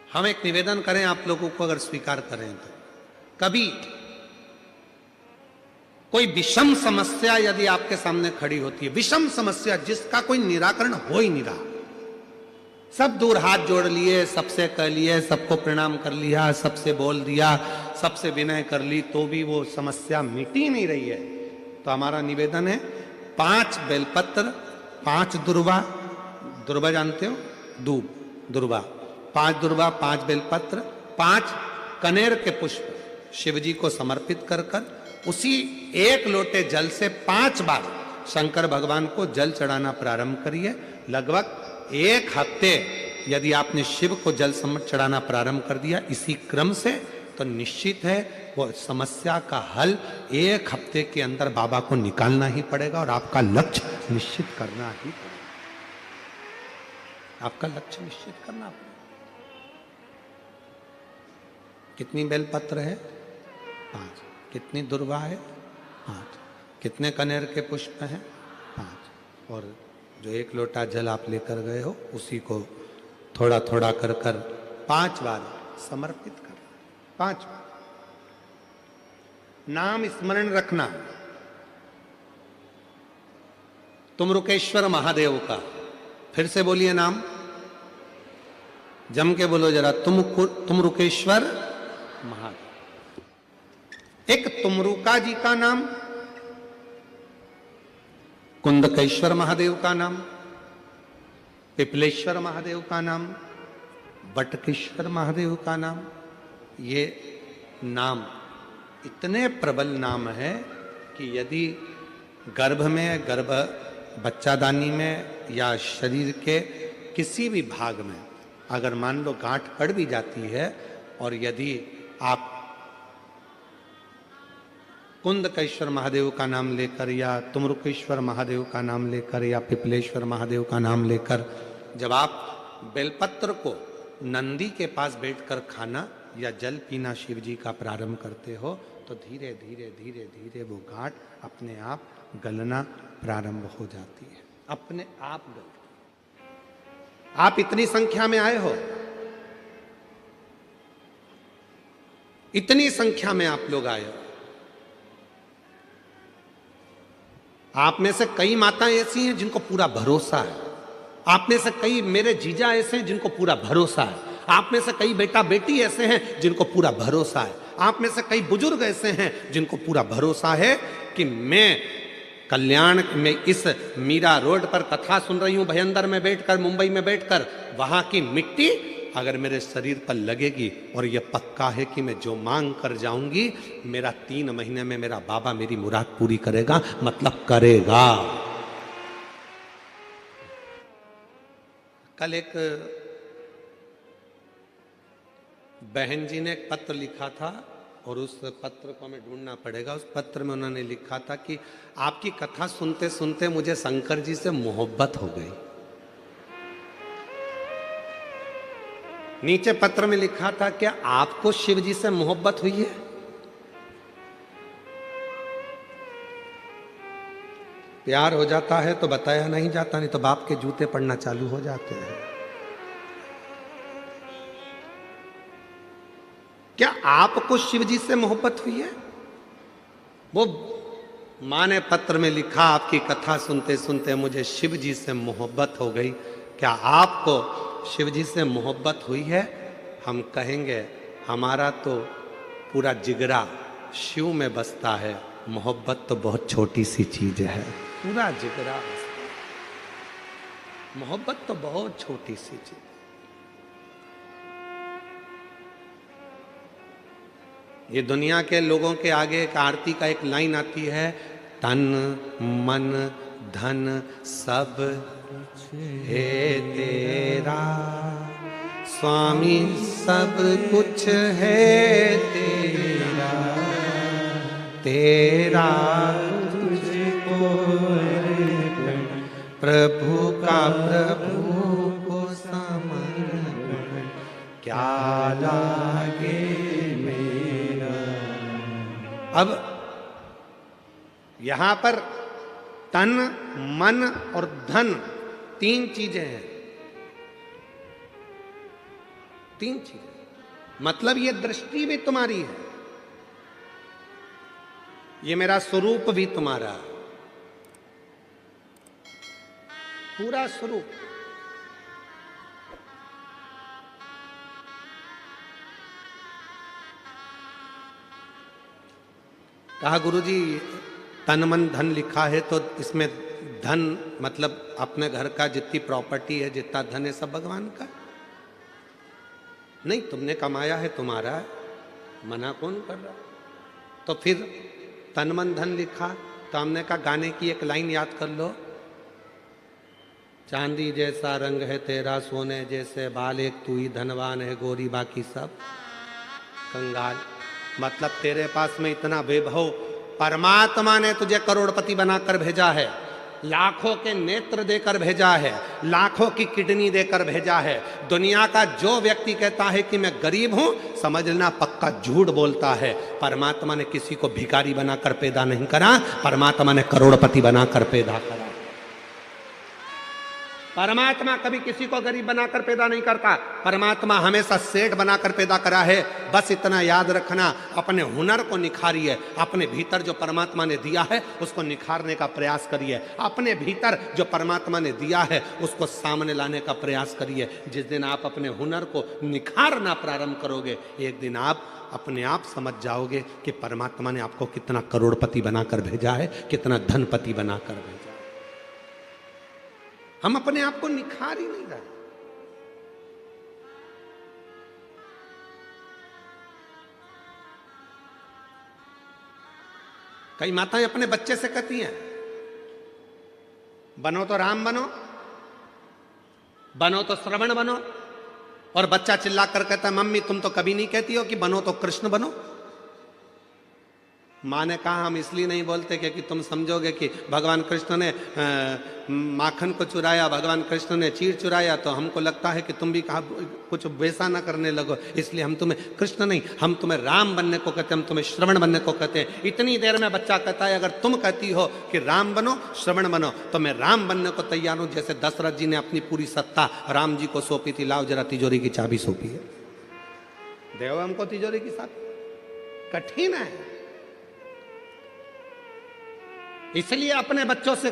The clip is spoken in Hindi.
हम एक निवेदन करें आप लोगों को, अगर स्वीकार करें तो कभी कोई विषम समस्या यदि आपके सामने खड़ी होती है, विषम समस्या जिसका कोई निराकरण हो ही नहीं रहा, सब दूर हाथ जोड़ लिए, सबसे कह लिए, सबको प्रणाम कर लिया, सबसे बोल दिया, सबसे विनय कर ली, तो भी वो समस्या मिटी नहीं रही है, तो हमारा निवेदन है 5 बेलपत्र, 5 दुर्वा, दुर्वा जानते हो, दूब, दुर्वा, 5 दुर्वा, 5 बेलपत्र, 5 कनेर के पुष्प शिव जी को समर्पित कर कर उसी एक लोटे जल से 5 बार शंकर भगवान को जल चढ़ाना प्रारंभ करिए। लगभग 1 हफ्ते यदि आपने शिव को जल चढ़ाना प्रारंभ कर दिया इसी क्रम से, तो निश्चित है वो समस्या का हल 1 हफ्ते के अंदर बाबा को निकालना ही पड़ेगा और आपका लक्ष्य निश्चित करना ही पड़ेगा। आपका लक्ष्य निश्चित करना पड़ेगा। कितनी बेलपत्र है? 5। कितनी दुर्वा है? 5। कितने कनेर के पुष्प हैं? 5। और जो 1 लोटा जल आप लेकर गए हो उसी को थोड़ा थोड़ा कर कर 5 बार समर्पित कर, 5 बार। नाम स्मरण रखना, तुम रुकेश्वर महादेव का, फिर से बोलिए नाम, जम के बोलो जरा, तुम रुकेश्वर महादेव। एक तुमरुका जी का नाम, कुंदकेश्वर महादेव का नाम, पिपलेश्वर महादेव का नाम, बटकेश्वर महादेव का नाम, ये नाम इतने प्रबल नाम है कि यदि गर्भ में, गर्भ बच्चादानी में या शरीर के किसी भी भाग में अगर मान लो गांठ पड़ भी जाती है और यदि आप कुंदकेश्वर महादेव का नाम लेकर या तुमरुकेश्वर महादेव का नाम लेकर या पिपलेश्वर महादेव का नाम लेकर जब आप बेलपत्र को नंदी के पास बैठकर खाना या जल पीना शिव जी का प्रारंभ करते हो तो धीरे धीरे धीरे धीरे वो गांठ अपने आप गलना प्रारंभ हो जाती है, अपने आप गलती। आप इतनी संख्या में आए हो, इतनी संख्या में आप लोग आए हो। आप में से कई माताएं ऐसी हैं जिनको पूरा भरोसा है, आप में से कई मेरे जीजा ऐसे हैं जिनको पूरा भरोसा है, आप में से कई बेटा बेटी ऐसे हैं जिनको पूरा भरोसा है, आप में से कई बुजुर्ग ऐसे हैं जिनको पूरा भरोसा है कि मैं कल्याण में इस मीरा रोड पर कथा सुन रही हूं, भयंदर में बैठकर, मुंबई में बैठकर, वहां की मिट्टी अगर मेरे शरीर पर लगेगी और यह पक्का है कि मैं जो मांग कर जाऊंगी मेरा 3 महीने में मेरा बाबा मेरी मुराद पूरी करेगा, मतलब करेगा। कल एक बहन जी ने एक पत्र लिखा था और उस पत्र को हमें ढूंढना पड़ेगा। उस पत्र में उन्होंने लिखा था कि आपकी कथा सुनते सुनते मुझे शंकर जी से मोहब्बत हो गई। नीचे पत्र में लिखा था, क्या आपको शिव जी से मोहब्बत हुई है? प्यार हो जाता है तो बताया नहीं जाता, नहीं तो बाप के जूते पड़ना चालू हो जाते हैं। क्या आपको शिव जी से मोहब्बत हुई है? वो मां ने पत्र में लिखा, आपकी कथा सुनते सुनते मुझे शिव जी से मोहब्बत हो गई। क्या आपको शिव जी से मोहब्बत हुई है? हम कहेंगे हमारा तो पूरा जिगरा शिव में बसता है, मोहब्बत तो बहुत छोटी सी चीज है। पूरा जिगरा बसता है, मोहब्बत तो बहुत छोटी सी चीज। ये दुनिया के लोगों के आगे एक आरती का एक लाइन आती है, तन मन धन सब है तेरा, स्वामी सब कुछ है तेरा, तेरा तुझको प्रभु का प्रभु को समर्पण, क्या लागे मेरा। अब यहां पर तन मन और धन 3 चीजें हैं। 3 चीजें। मतलब ये दृष्टि भी तुम्हारी है, ये मेरा स्वरूप भी तुम्हारा, पूरा स्वरूप। कहा गुरुजी तन मन धन लिखा है तो इसमें धन मतलब अपने घर का जितनी प्रॉपर्टी है, जितना धन है, सब भगवान का नहीं, तुमने कमाया है, तुम्हारा है, मना कौन कर रहा। तो फिर तन मन धन लिखा तो हमने कहा गाने की एक लाइन याद कर लो, चांदी जैसा रंग है तेरा सोने जैसे बाल, एक तू ही धनवान है गोरी बाकी सब कंगाल। मतलब तेरे पास में इतना वैभव, परमात्मा ने तुझे करोड़पति बनाकर भेजा है, लाखों के नेत्र देकर भेजा है, लाखों की किडनी देकर भेजा है। दुनिया का जो व्यक्ति कहता है कि मैं गरीब हूं, समझ लेना पक्का झूठ बोलता है। परमात्मा ने किसी को भिखारी बनाकर पैदा नहीं करा, परमात्मा ने करोड़पति बनाकर पैदा करा। परमात्मा कभी किसी को गरीब बनाकर पैदा नहीं करता, परमात्मा हमेशा सेठ बनाकर पैदा करा है। बस इतना याद रखना, अपने हुनर को निखारिए, अपने भीतर जो परमात्मा ने दिया है उसको निखारने का प्रयास करिए, अपने भीतर जो परमात्मा ने दिया है उसको सामने लाने का प्रयास करिए। जिस दिन आप अपने हुनर को निखारना प्रारंभ करोगे, एक दिन आप अपने आप समझ जाओगे कि परमात्मा ने आपको कितना करोड़पति बनाकर भेजा है, कितना धनपति बनाकर भेजा। हम अपने आप को निखार ही नहीं रहे। कई माताएं अपने बच्चे से कहती हैं बनो तो राम बनो, बनो तो श्रवण बनो, और बच्चा चिल्ला कर कहता है मम्मी तुम तो कभी नहीं कहती हो कि बनो तो कृष्ण बनो। माँ ने कहा हम इसलिए नहीं बोलते क्योंकि तुम समझोगे कि भगवान कृष्ण ने माखन को चुराया, भगवान कृष्ण ने चीर चुराया, तो हमको लगता है कि तुम भी कहा कुछ वैसा ना करने लगो, इसलिए हम तुम्हें कृष्ण नहीं, हम तुम्हें राम बनने को कहते हैं, हम तुम्हें श्रवण बनने को कहते हैं। इतनी देर में बच्चा कहता है अगर तुम कहती हो कि राम बनो श्रवण बनो तो मैं राम बनने को तैयार हूं। जैसे दशरथ जी ने अपनी पूरी सत्ता राम जी को सौंपी थी, लाओ जरा तिजोरी की चाबी सौंपी है, देव हमको तिजोरी की चाबी। कठिन है, इसलिए अपने बच्चों से